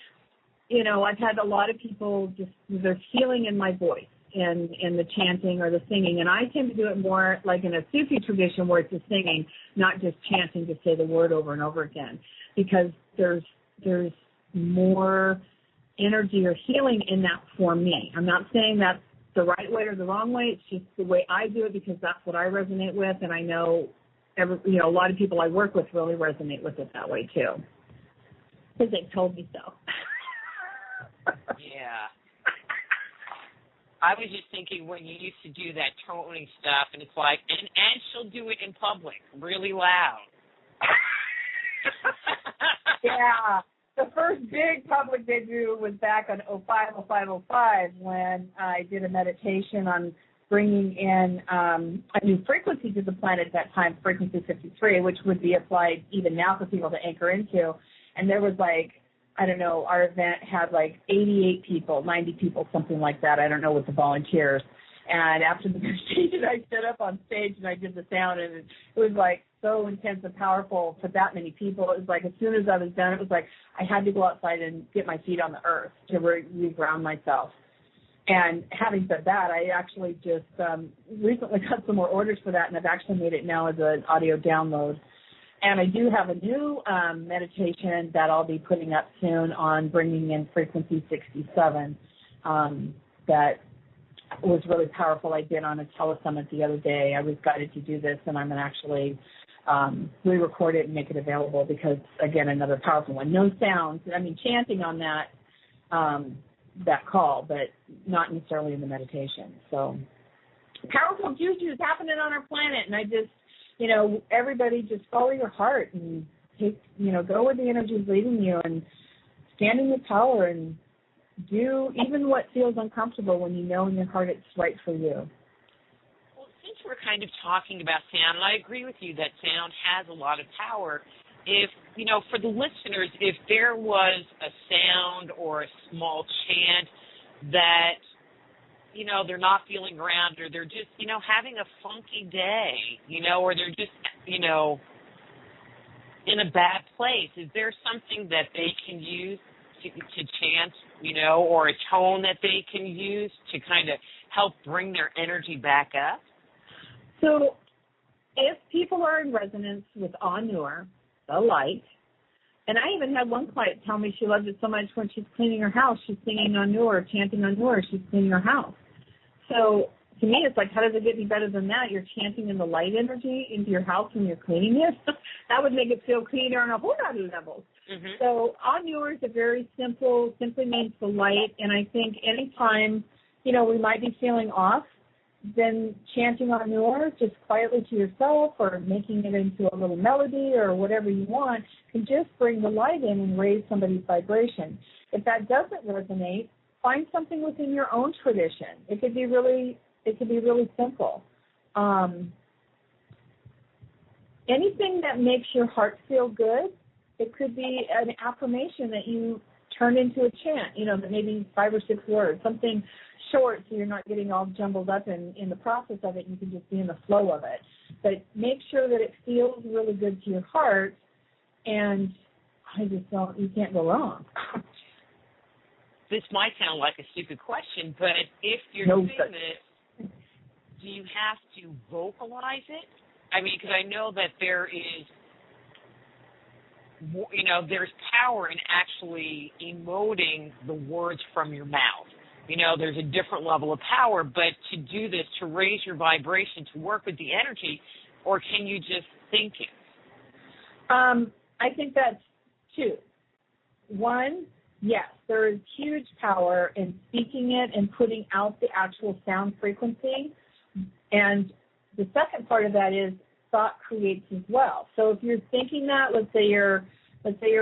I've had a lot of people there's healing in my voice in the chanting or the singing. And I tend to do it more like in a Sufi tradition where it's the singing, not just chanting to say the word over and over again, because there's more energy or healing in that for me. I'm not saying that's the right way or the wrong way. It's just the way I do it because that's what I resonate with, and I know a lot of people I work with really resonate with it that way too, because they've told me so. Yeah. I was just thinking when you used to do that toning stuff, and it's like, and she'll do it in public, really loud. Yeah. The first big public debut was back on 05 when I did a meditation on bringing in a new frequency to the planet at that time, frequency 53, which would be applied even now for people to anchor into. And there was our event had 88 people, 90 people, something like that. I don't know, with the volunteers. And after the meditation, I stood up on stage and I did the sound, and it was so intense and powerful for that many people. It was as soon as I was done, it was I had to go outside and get my feet on the earth to reground myself. And having said that, I actually just recently got some more orders for that, and I've actually made it now as an audio download. And I do have a new meditation that I'll be putting up soon on bringing in frequency 67 that was really powerful. I did on a telesummit the other day. I was guided to do this, and I'm going to actually re-record it and make it available because, again, another powerful one. No sounds. I mean, chanting on that call, but not necessarily in the meditation. So powerful juju is happening on our planet, and I just, everybody just follow your heart and take, go where the energy is leading you and stand in your power and do even what feels uncomfortable when you know in your heart it's right for you. Well, since we're kind of talking about sound, and I agree with you that sound has a lot of power, if, for the listeners, if there was a sound or a small chant that, they're not feeling around, or they're just, having a funky day, or they're just, in a bad place, is there something that they can use to chant, or a tone that they can use to kind of help bring their energy back up? So if people are in resonance with Anur, the light, and I even had one client tell me she loves it so much when she's cleaning her house, she's singing Anur, chanting Anur, she's cleaning her house. So to me, it's how does it get any better than that? You're chanting in the light energy into your house when you're cleaning it. That would make it feel cleaner on a whole lot of levels. Mm-hmm. So Anur is a very simply means the light. And I think anytime, we might be feeling off, then chanting Anur just quietly to yourself or making it into a little melody or whatever you want can just bring the light in and raise somebody's vibration. If that doesn't resonate, find something within your own tradition. It could be really simple. Anything that makes your heart feel good. It could be an affirmation that you turn into a chant, that maybe 5 or 6 words, something short so you're not getting all jumbled up in the process of it. You can just be in the flow of it. But make sure that it feels really good to your heart, and you can't go wrong. This might sound like a stupid question, but if you're doing this, do you have to vocalize it? I mean, because I know that there is, there's power in actually emoting the words from your mouth. There's a different level of power, but to do this, to raise your vibration, to work with the energy, or can you just think it? I think that's 2. 1, yes, there is huge power in speaking it and putting out the actual sound frequency. And the second part of that is thought creates as well. So if you're thinking that, let's say you're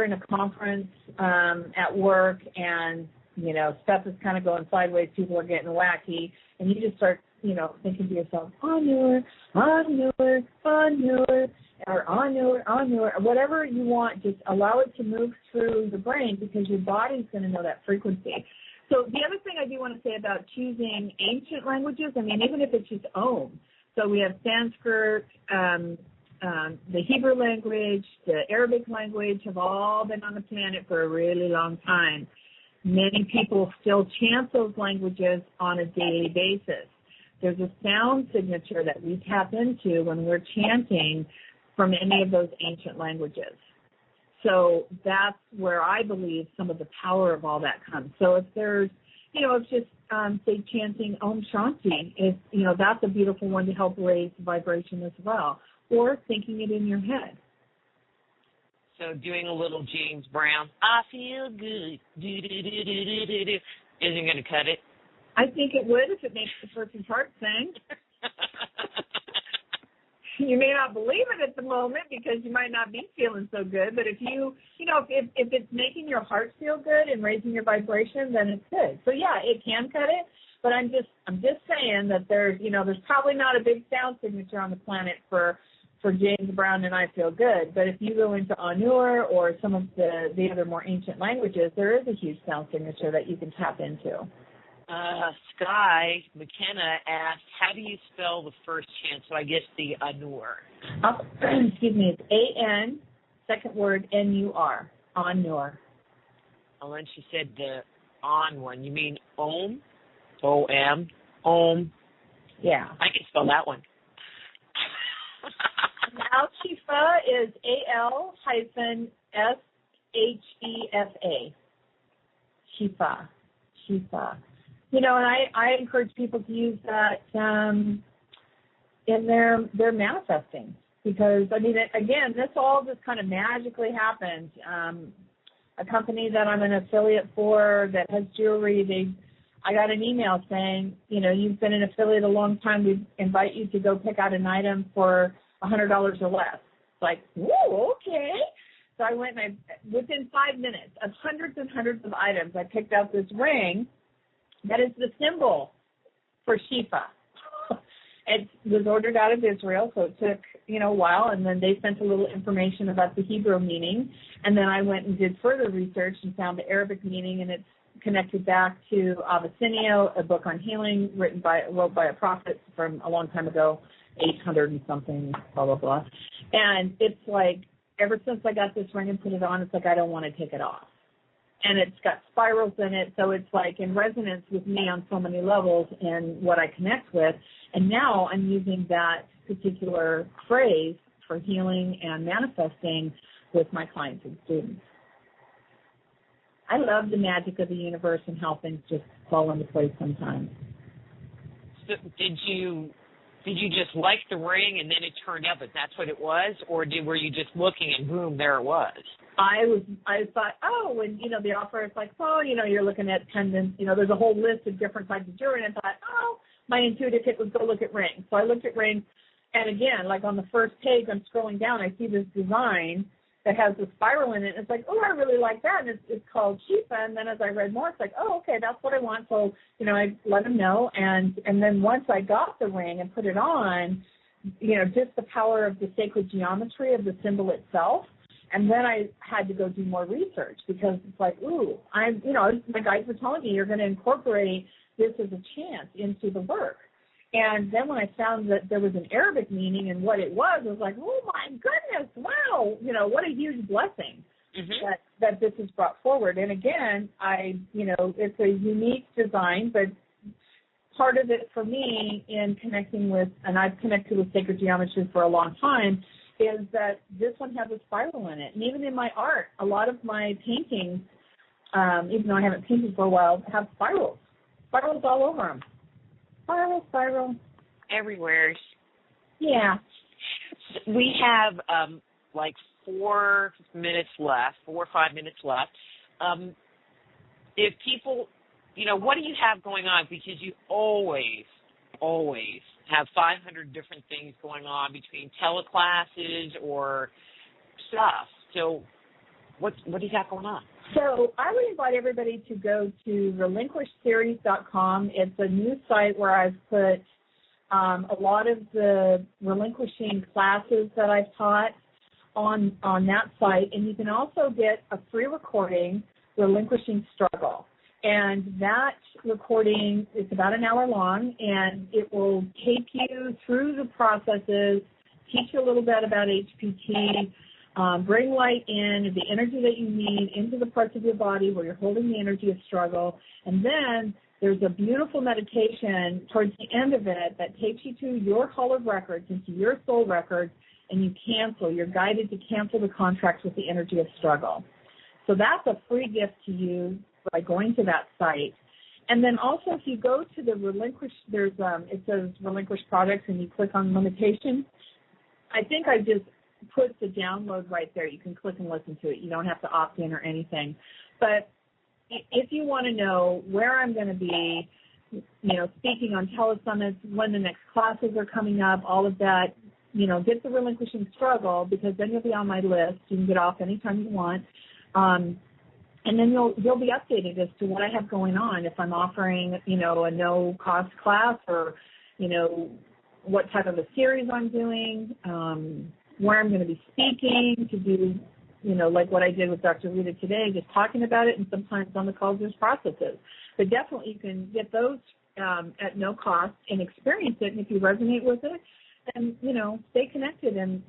in a conference at work and, you know, stuff is kind of going sideways, people are getting wacky, and you just start, you know, thinking to yourself, onward, onward, onward, or onward, onward, or whatever you want, just allow it to move through the brain because your body's going to know that frequency. So the other thing I do want to say about choosing ancient languages, I mean, even if it's just Om. So we have Sanskrit, the Hebrew language, the Arabic language have all been on the planet for a really long time. Many people still chant those languages on a daily basis. There's a sound signature that we tap into when we're chanting from any of those ancient languages. So that's where I believe some of the power of all that comes. So if there's, you know, it's just, say, chanting Om Shanti, you know, that's a beautiful one to help raise the vibration as well, or thinking it in your head. So doing a little James Brown, I feel good, do-do-do-do-do-do-do, isn't going to cut it? I think it would if it makes the person's heart sing. You may not believe it at the moment because you might not be feeling so good, but if you know, if it's making your heart feel good and raising your vibration, then it's good. So yeah, it can cut it, but I'm just saying that there's probably not a big sound signature on the planet for James Brown and I Feel Good, but if you go into Anur or some of the other more ancient languages, there is a huge sound signature that you can tap into. Sky McKenna asked, how do you spell the first chant? So I guess the Anur. Excuse me, it's A-N, second word, N-U-R, Anur. Oh, and she said the on one. You mean Om? O-M? Om? Yeah. I can spell that one. Al-Shifa is A-L-S-H-E-F-A. Shifa. Shifa. You know, and I encourage people to use that in their manifesting because, I mean, again, this all just kind of magically happened. A company that I'm an affiliate for that has jewelry, I got an email saying, you know, you've been an affiliate a long time. We invite you to go pick out an item for $100 or less. It's like, whoa, okay. So I went and within 5 minutes of hundreds and hundreds of items, I picked out this ring that is the symbol for Shifa. It was ordered out of Israel, so it took, you know, a while, and then they sent a little information about the Hebrew meaning, and then I went and did further research and found the Arabic meaning, and it's connected back to Avicenna, a book on healing wrote by a prophet from a long time ago, 800 and something, blah, blah, blah. And it's like, ever since I got this ring and put it on, it's like I don't want to take it off. And it's got spirals in it, so it's like in resonance with me on so many levels and what I connect with. And now I'm using that particular phrase for healing and manifesting with my clients and students. I love the magic of the universe and how things just fall into place sometimes. So did you just like the ring and then it turned out that that's what it was, or were you just looking and boom, there it was? I thought, oh, and, you know, the offer is like, oh, you know, you're looking at pendants. You know, there's a whole list of different types of jewelry. And I thought, oh, my intuitive hit was go look at rings. So I looked at rings. And, again, like on the first page, I'm scrolling down. I see this design that has a spiral in it. It's like, oh, I really like that. And it's called Shifa. And then as I read more, it's like, oh, okay, that's what I want. So, you know, I let them know. And then once I got the ring and put it on, you know, just the power of the sacred geometry of the symbol itself. And then I had to go do more research because it's like, ooh, my guides were telling me you're going to incorporate this as a chant into the work. And then when I found that there was an Arabic meaning and what it was, I was like, oh, my goodness, wow, you know, what a huge blessing that this is brought forward. And, again, it's a unique design, but part of it for me in connecting with, and I've connected with sacred geometry for a long time, is that this one has a spiral in it. And even in my art, a lot of my paintings, even though I haven't painted for a while, have spirals. Spirals all over them. Spiral. Everywhere. Yeah. We have like 4 or 5 minutes left. If people, you know, what do you have going on? Because you always have 500 different things going on between teleclasses or stuff. So what do you got going on? So I would invite everybody to go to relinquishseries.com. It's a new site where I've put a lot of the relinquishing classes that I've taught on that site. And you can also get a free recording, Relinquishing Struggle. And that recording is about an hour long, and it will take you through the processes, teach you a little bit about HPT, bring light in, the energy that you need into the parts of your body where you're holding the energy of struggle. And then there's a beautiful meditation towards the end of it that takes you to your hall of records, into your soul records, and you're guided to cancel the contracts with the energy of struggle. So that's a free gift to you by going to that site. And then also if you go to the Relinquish, it says Relinquish Products, and you click on Limitation. I think I just put the download right there. You can click and listen to it. You don't have to opt in or anything. But if you want to know where I'm going to be, speaking on telesummits, when the next classes are coming up, all of that, get the Relinquishing Struggle, because then you'll be on my list. You can get off anytime you want. And then you'll be updated as to what I have going on, if I'm offering, a no-cost class, or, what type of a series I'm doing, where I'm going to be speaking, to do, like what I did with Dr. Rita today, just talking about it, and sometimes on the calls there's processes. But definitely you can get those at no cost and experience it, and if you resonate with it, then, stay connected, and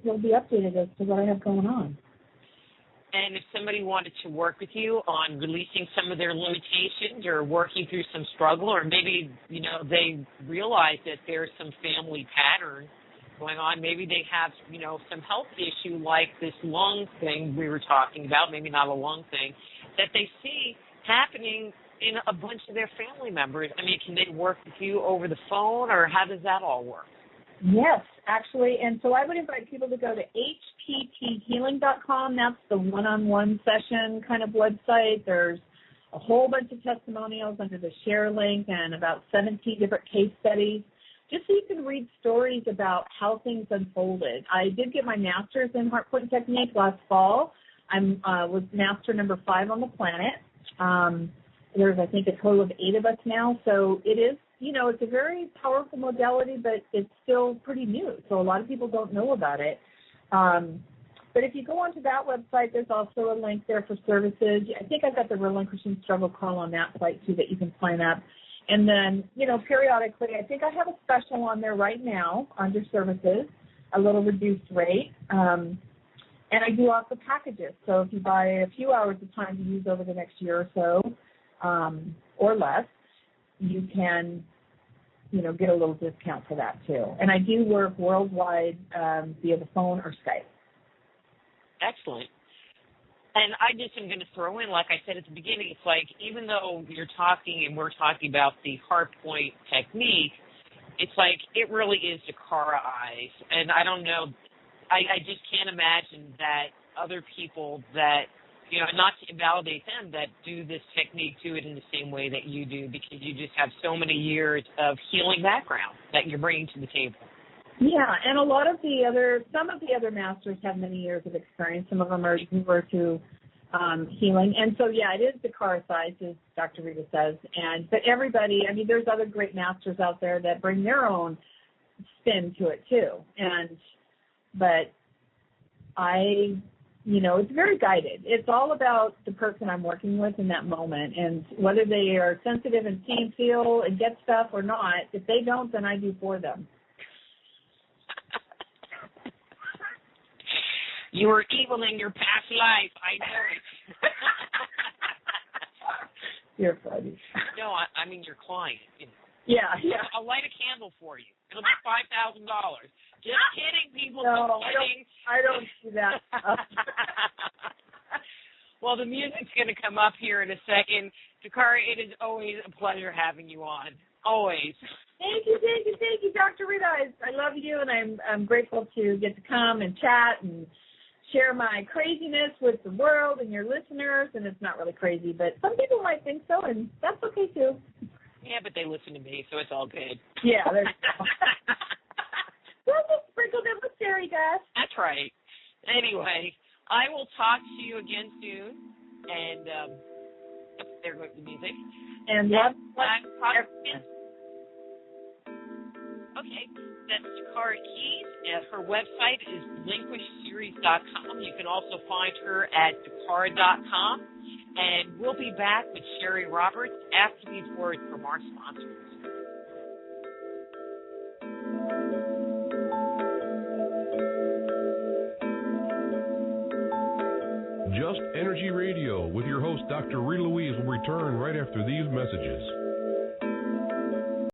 you'll be updated as to what I have going on. And if somebody wanted to work with you on releasing some of their limitations or working through some struggle, or maybe, they realize that there's some family pattern going on, maybe they have, some health issue like this lung thing we were talking about, maybe not a lung thing, that they see happening in a bunch of their family members. I mean, can they work with you over the phone, or how does that all work? Yes, actually, and so I would invite people to go to hpthealing.com. That's the one-on-one session kind of website. There's a whole bunch of testimonials under the share link and about 17 different case studies, just so you can read stories about how things unfolded. I did get my master's in Hardpoint technique last fall. I was master number 5 on the planet. There's, I think, a total of 8 of us now, so it is, it's a very powerful modality, but it's still pretty new, so a lot of people don't know about it. But if you go onto that website, there's also a link there for services. I think I've got the Relinquishing Struggle call on that site, too, that you can sign up. And then, periodically, I think I have a special on there right now under services, a little reduced rate. And I do offer packages. So if you buy a few hours of time to use over the next year or so, or less, you can, get a little discount for that too. And I do work worldwide via the phone or Skype. Excellent. And I just am going to throw in, like I said at the beginning, it's like even though you're talking and we're talking about the Hardpoint technique, it's like it really is DaKara eyes. And I don't know, I just can't imagine that other people that, not to invalidate them, that do this technique, do it in the same way that you do, because you just have so many years of healing background that you're bringing to the table. Yeah, and some of the other masters have many years of experience. Some of them are newer to healing. And so, yeah, it is DaKara size, as Dr. Rita says. But everybody, there's other great masters out there that bring their own spin to it, too. But it's very guided. It's all about the person I'm working with in that moment, and whether they are sensitive and see and feel and get stuff or not. If they don't, then I do for them. You were evil in your past life. I know it. You're funny. No, I mean your client. Yeah. I'll light a candle for you. It'll be $5,000. Just kidding, people. No, just kidding. I don't do that. Well, the music's going to come up here in a second. DaKara, it is always a pleasure having you on. Always. Thank you, Dr. Rita. I love you, and I'm grateful to get to come and chat and share my craziness with the world and your listeners. And it's not really crazy, but some people might think so, and that's okay, too. Yeah, but they listen to me, so it's all good. Yeah, there you go. We'll just sprinkle them with fairy dust. That's right. Anyway, I will talk to you again soon. And there goes the music. And okay, that's DaKara Kies. Her website is relinquishseries.com. You can also find her at DaKara.com. And we'll be back with Sherry Roberts after these words from our sponsors. Just Energy Radio with your host, Dr. Rita Louise, will return right after these messages.